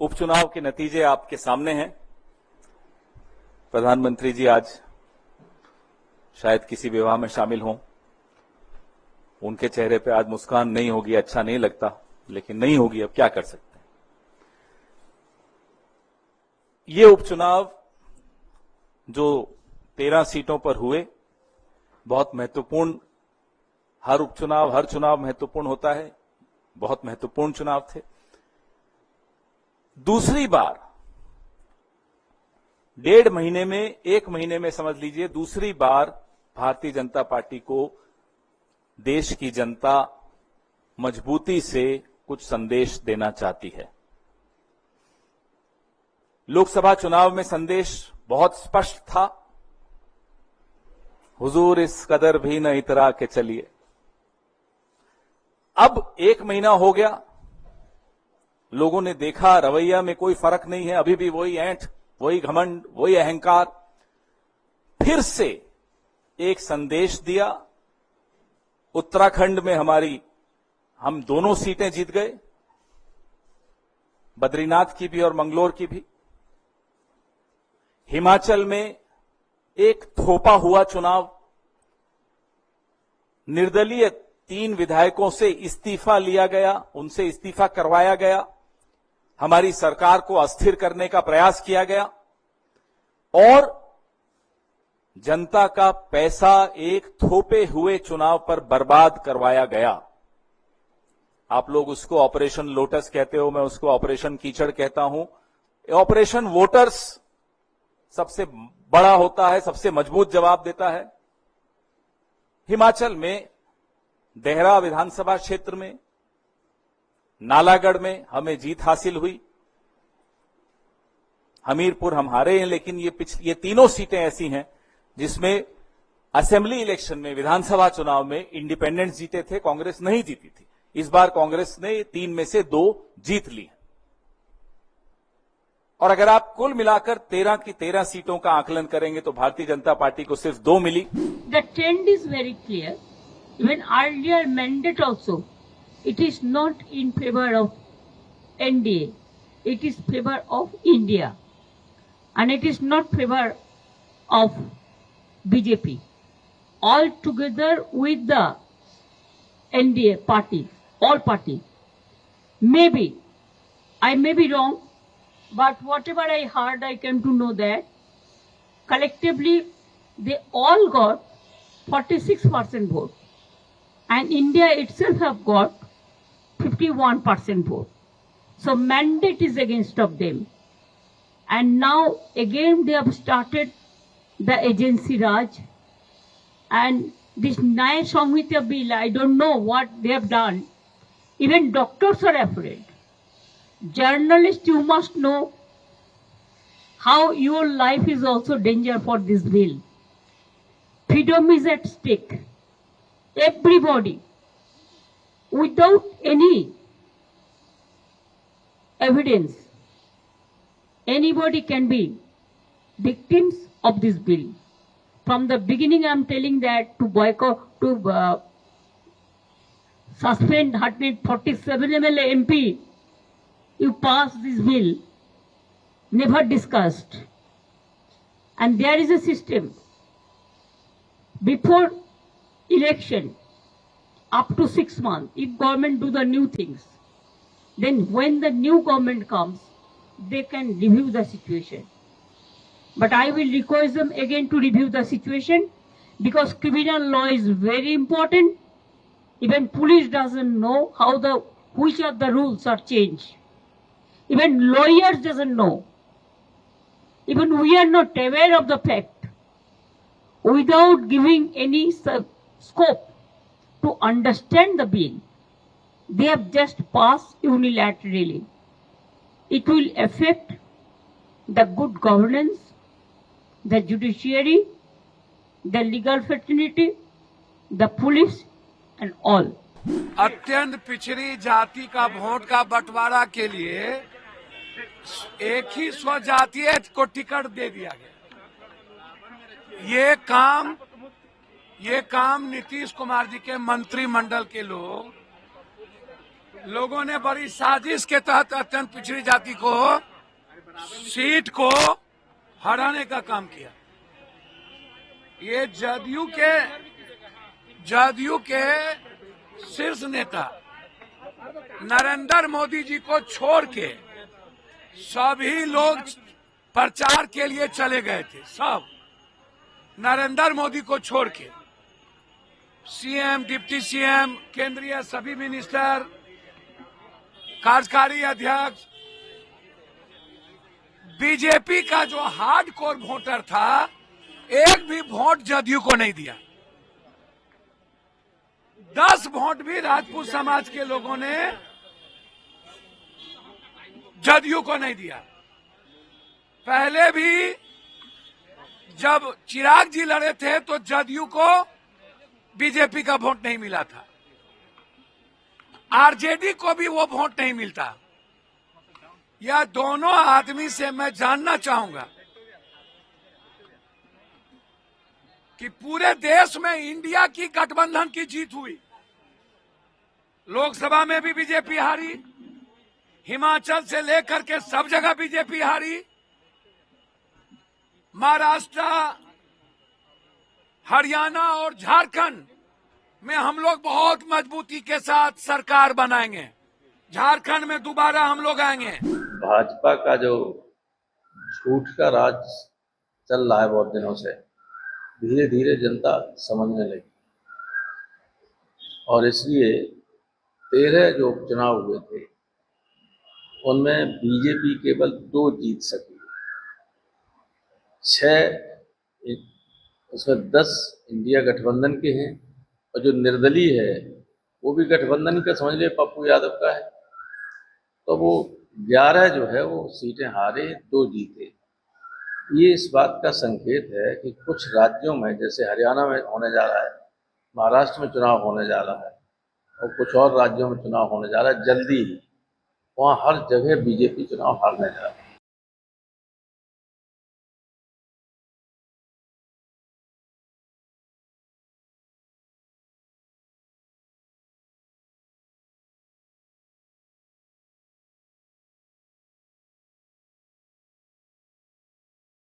उपचुनाव के नतीजे आपके सामने हैं। प्रधानमंत्री जी आज शायद किसी विवाह में शामिल हों, उनके चेहरे पे आज मुस्कान नहीं होगी, अच्छा नहीं लगता, लेकिन नहीं होगी, अब क्या कर सकते हैं। ये उपचुनाव जो 13 सीटों पर हुए, बहुत महत्वपूर्ण, हर उपचुनाव हर चुनाव महत्वपूर्ण होता है, बहुत महत्वपूर्ण चुनाव थे। दूसरी बार 1.5 महीने में, 1 महीने में समझ लीजिए, दूसरी बार भारतीय जनता पार्टी को देश की जनता मजबूती से कुछ संदेश देना चाहती है। लोकसभा चुनाव में संदेश बहुत स्पष्ट था, हुजूर इस कदर भी न इतरा के चलिए। अब 1 महीना हो गया, लोगों ने देखा रवैया में कोई फर्क नहीं है, अभी भी वही ऐंठ, वही घमंड, वही अहंकार। फिर से एक संदेश दिया। उत्तराखंड में हम दोनों सीटें जीत गए, बद्रीनाथ की भी और मंगलोर की भी। हिमाचल में एक थोपा हुआ चुनाव, निर्दलीय 3 विधायकों से इस्तीफा लिया गया, उनसे इस्तीफा करवाया गया, हमारी सरकार को अस्थिर करने का प्रयास किया गया और जनता का पैसा एक थोपे हुए चुनाव पर बर्बाद करवाया गया। आप लोग उसको ऑपरेशन लोटस कहते हो, मैं उसको ऑपरेशन कीचड़ कहता हूं। ऑपरेशन वोटर्स सबसे बड़ा होता है, सबसे मजबूत जवाब देता है। हिमाचल में देहरा विधानसभा क्षेत्र में, नालागढ़ में हमें जीत हासिल हुई। हमीरपुर हम हारे हैं, लेकिन ये तीनों सीटें ऐसी हैं जिसमें असेंबली इलेक्शन में, विधानसभा चुनाव में इंडिपेंडेंट्स जीते थे, कांग्रेस नहीं जीती थी। इस बार कांग्रेस ने 3 में से 2 जीत ली है। और अगर आप कुल मिलाकर 13 की 13 सीटों का आकलन करेंगे तो भारतीय जनता पार्टी को सिर्फ 2 मिली। The trend is very clear. Even earlier mandate also, it is not in favor of NDA. It is favor of India, and it is not favor of BJP. All together with the NDA party, all party. Maybe I may be wrong, but whatever I heard, I came to know that collectively they all got 46% vote, and India itself have got 51% vote. So mandate is against of them, and now again they have started the agency Raj, and this Nyaya Samhita bill, I don't know what they have done. Even doctors are afraid. Journalists, you must know how your life is also danger for this bill. Freedom is at stake. Everybody, without any evidence, anybody can be victims of this bill. From the beginning, I am telling that to boycott, to suspend 147 MLA MP, you pass this bill, never discussed. And there is a system. Before election, up to 6 months, if government do the new things, then when the new government comes, they can review the situation. But I will request them again to review the situation, because criminal law is very important. Even police doesn't know which of the rules are changed. Even lawyers doesn't know. Even we are not aware of the fact. Without giving any scope to understand the bill, they have just passed unilaterally. It will affect the good governance, the judiciary, the legal fraternity, the police, and all. अत्यंत पिछड़ी जाति का vote का बंटवारा के लिए एक ही स्वजातीय को टिकट दे दिया गया। ये काम नीतीश कुमार जी के मंत्रिमंडल के लोग लोगों ने बड़ी साजिश के तहत अत्यंत पिछड़ी जाति को सीट को हराने का काम किया। ये जदयू के शीर्ष नेता नरेंद्र मोदी जी को छोड़ के सभी लोग प्रचार के लिए चले गए थे। सब नरेंद्र मोदी को छोड़ के सीएम, डिप्टी सीएम, केंद्रीय सभी मिनिस्टर, कार्यकारी अध्यक्ष, बीजेपी का जो हार्डकोर वोटर था, एक भी वोट जदयू को नहीं दिया। 10 वोट भी राजपूत समाज के लोगों ने जदयू को नहीं दिया। पहले भी जब चिराग जी लड़े थे तो जदयू को बीजेपी का वोट नहीं मिला था, आरजेडी को भी वो वोट नहीं मिलता। यह दोनों आदमी से मैं जानना चाहूंगा कि पूरे देश में इंडिया की गठबंधन की जीत हुई। लोकसभा में भी बीजेपी हारी, हिमाचल से लेकर के सब जगह बीजेपी हारी, महाराष्ट्र, हरियाणा और झारखंड में हम लोग बहुत मजबूती के साथ सरकार बनाएंगे। झारखंड में दोबारा हम लोग आएंगे। भाजपा का जो झूठ का राज चल रहा है बहुत दिनों से, धीरे धीरे जनता समझने लगी और इसलिए 13 जो उपचुनाव हुए थे उनमें बीजेपी केवल 2 जीत सकी। 6 उसमें 10 इंडिया गठबंधन के हैं और जो निर्दलीय है वो भी गठबंधन का समझ ले, पप्पू यादव का है। तो वो 11 जो है वो सीटें हारे, 2 जीते। ये इस बात का संकेत है कि कुछ राज्यों में, जैसे हरियाणा में होने जा रहा है, महाराष्ट्र में चुनाव होने जा रहा है और कुछ और राज्यों में चुनाव होने जा रहा है जल्दी ही, वहाँ हर जगह बीजेपी चुनाव हारने जा रहा है।